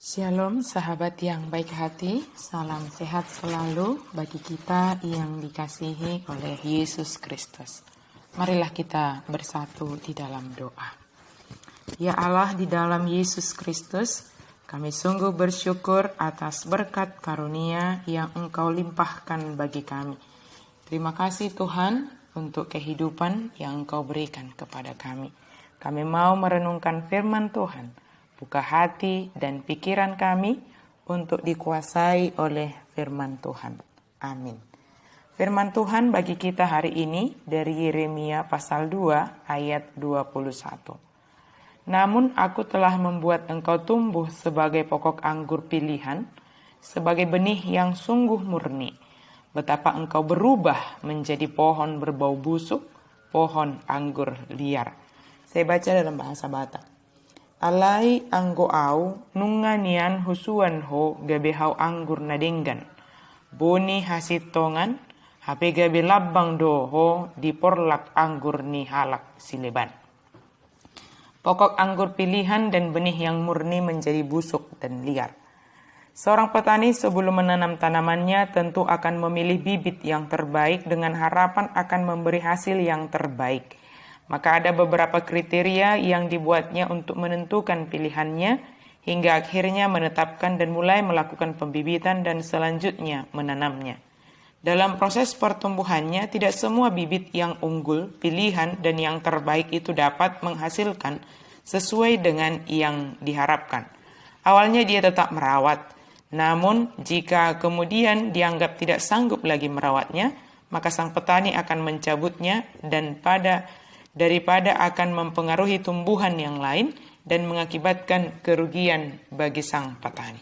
Shalom sahabat yang baik hati, salam sehat selalu bagi kita yang dikasihi oleh Yesus Kristus. Marilah kita bersatu di dalam doa. Ya Allah, di dalam Yesus Kristus, kami sungguh bersyukur atas berkat karunia yang Engkau limpahkan bagi kami. Terima kasih Tuhan untuk kehidupan yang Engkau berikan kepada kami. Kami mau merenungkan firman Tuhan. Buka hati dan pikiran kami untuk dikuasai oleh firman Tuhan. Amin. Firman Tuhan bagi kita hari ini dari Yeremia pasal 2 ayat 21. Namun aku telah membuat engkau tumbuh sebagai pokok anggur pilihan, sebagai benih yang sungguh murni. Betapa engkau berubah menjadi pohon berbau busuk, pohon anggur liar. Saya baca dalam bahasa Batak. Alai anggo au nunganian husuan ho gabe hau anggur nadenggan. Boni hasitongan hape gabe labang do ho diporlak anggur ni halak sileban. Pokok anggur pilihan dan benih yang murni menjadi busuk dan liar. Seorang petani sebelum menanam tanamannya tentu akan memilih bibit yang terbaik dengan harapan akan memberi hasil yang terbaik. Maka ada beberapa kriteria yang dibuatnya untuk menentukan pilihannya hingga akhirnya menetapkan dan mulai melakukan pembibitan dan selanjutnya menanamnya. Dalam proses pertumbuhannya, tidak semua bibit yang unggul, pilihan, dan yang terbaik itu dapat menghasilkan sesuai dengan yang diharapkan. Awalnya dia tetap merawat, namun jika kemudian dianggap tidak sanggup lagi merawatnya, maka sang petani akan mencabutnya dan daripada akan mempengaruhi tumbuhan yang lain dan mengakibatkan kerugian bagi sang petani.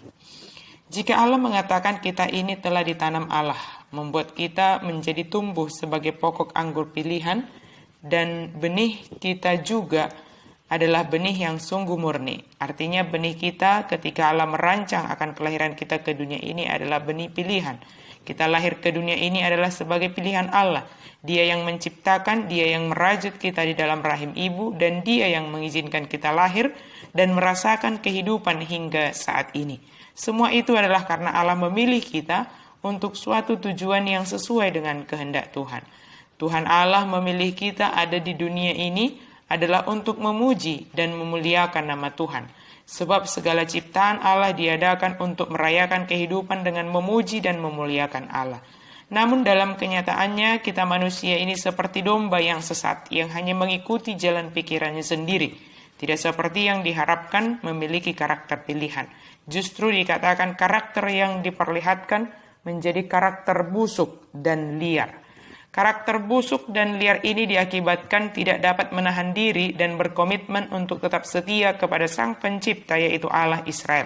Jika Allah mengatakan kita ini telah ditanam Allah, membuat kita menjadi tumbuh sebagai pokok anggur pilihan, dan benih kita juga adalah benih yang sungguh murni. Artinya benih kita ketika Allah merancang akan kelahiran kita ke dunia ini adalah benih pilihan. Kita lahir ke dunia ini adalah sebagai pilihan Allah. Dia yang menciptakan, dia yang merajut kita di dalam rahim ibu, dan dia yang mengizinkan kita lahir dan merasakan kehidupan hingga saat ini. Semua itu adalah karena Allah memilih kita untuk suatu tujuan yang sesuai dengan kehendak Tuhan. Tuhan Allah memilih kita ada di dunia ini adalah untuk memuji dan memuliakan nama Tuhan. Sebab segala ciptaan Allah diadakan untuk merayakan kehidupan dengan memuji dan memuliakan Allah. Namun dalam kenyataannya kita manusia ini seperti domba yang sesat, yang hanya mengikuti jalan pikirannya sendiri. Tidak seperti yang diharapkan memiliki karakter pilihan. Justru dikatakan karakter yang diperlihatkan menjadi karakter busuk dan liar. Karakter busuk dan liar ini diakibatkan tidak dapat menahan diri dan berkomitmen untuk tetap setia kepada Sang Pencipta, yaitu Allah Israel.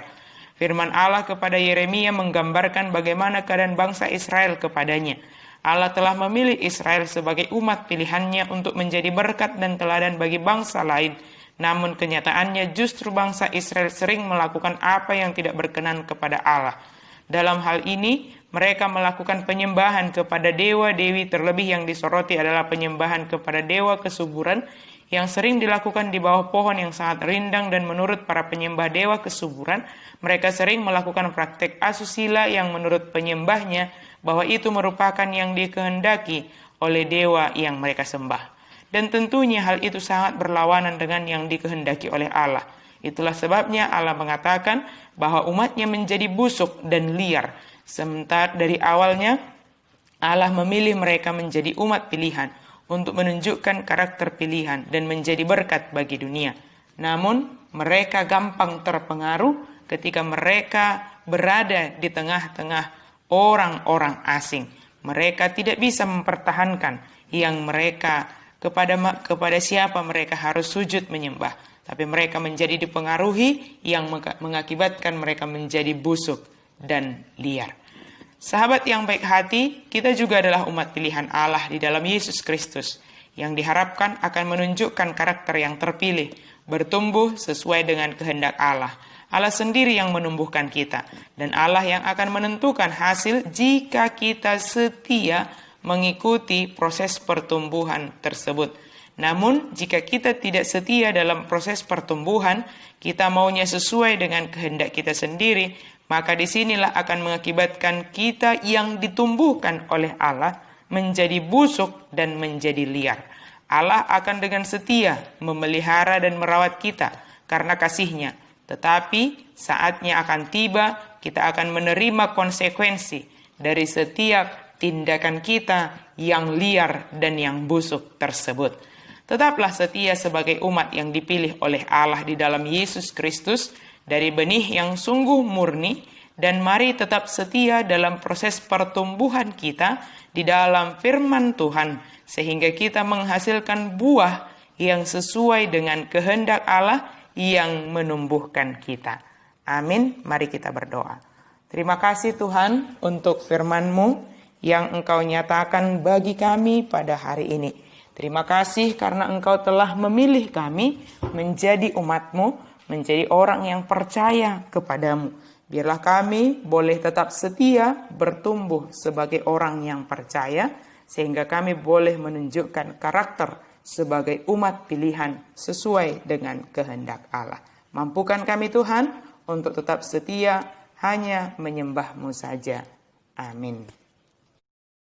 Firman Allah kepada Yeremia menggambarkan bagaimana keadaan bangsa Israel kepadanya. Allah telah memilih Israel sebagai umat pilihannya untuk menjadi berkat dan teladan bagi bangsa lain. Namun kenyataannya justru bangsa Israel sering melakukan apa yang tidak berkenan kepada Allah. Dalam hal ini, mereka melakukan penyembahan kepada dewa-dewi, terlebih yang disoroti adalah penyembahan kepada dewa kesuburan yang sering dilakukan di bawah pohon yang sangat rindang, dan menurut para penyembah dewa kesuburan, mereka sering melakukan praktek asusila yang menurut penyembahnya bahwa itu merupakan yang dikehendaki oleh dewa yang mereka sembah. Dan tentunya hal itu sangat berlawanan dengan yang dikehendaki oleh Allah. Itulah sebabnya Allah mengatakan bahwa umatnya menjadi busuk dan liar. Sementara dari awalnya Allah memilih mereka menjadi umat pilihan untuk menunjukkan karakter pilihan dan menjadi berkat bagi dunia. Namun mereka gampang terpengaruh ketika mereka berada di tengah-tengah orang-orang asing. Mereka tidak bisa mempertahankan yang mereka kepada siapa mereka harus sujud menyembah. Tapi mereka menjadi dipengaruhi yang mengakibatkan mereka menjadi busuk dan liar. Sahabat yang baik hati, kita juga adalah umat pilihan Allah di dalam Yesus Kristus yang diharapkan akan menunjukkan karakter yang terpilih, bertumbuh sesuai dengan kehendak Allah. Allah sendiri yang menumbuhkan kita, dan Allah yang akan menentukan hasil jika kita setia mengikuti proses pertumbuhan tersebut. Namun, jika kita tidak setia dalam proses pertumbuhan, kita maunya sesuai dengan kehendak kita sendiri, maka disinilah akan mengakibatkan kita yang ditumbuhkan oleh Allah menjadi busuk dan menjadi liar. Allah akan dengan setia memelihara dan merawat kita karena kasih-Nya. Tetapi saatnya akan tiba, kita akan menerima konsekuensi dari setiap tindakan kita yang liar dan yang busuk tersebut. Tetaplah setia sebagai umat yang dipilih oleh Allah di dalam Yesus Kristus dari benih yang sungguh murni, dan mari tetap setia dalam proses pertumbuhan kita di dalam firman Tuhan, sehingga kita menghasilkan buah yang sesuai dengan kehendak Allah yang menumbuhkan kita. Amin. Mari kita berdoa. Terima kasih Tuhan untuk firman-Mu yang Engkau nyatakan bagi kami pada hari ini. Terima kasih karena Engkau telah memilih kami menjadi umat-Mu, menjadi orang yang percaya kepadamu. Biarlah kami boleh tetap setia bertumbuh sebagai orang yang percaya, sehingga kami boleh menunjukkan karakter sebagai umat pilihan sesuai dengan kehendak Allah. Mampukan kami Tuhan untuk tetap setia hanya menyembah-Mu saja. Amin.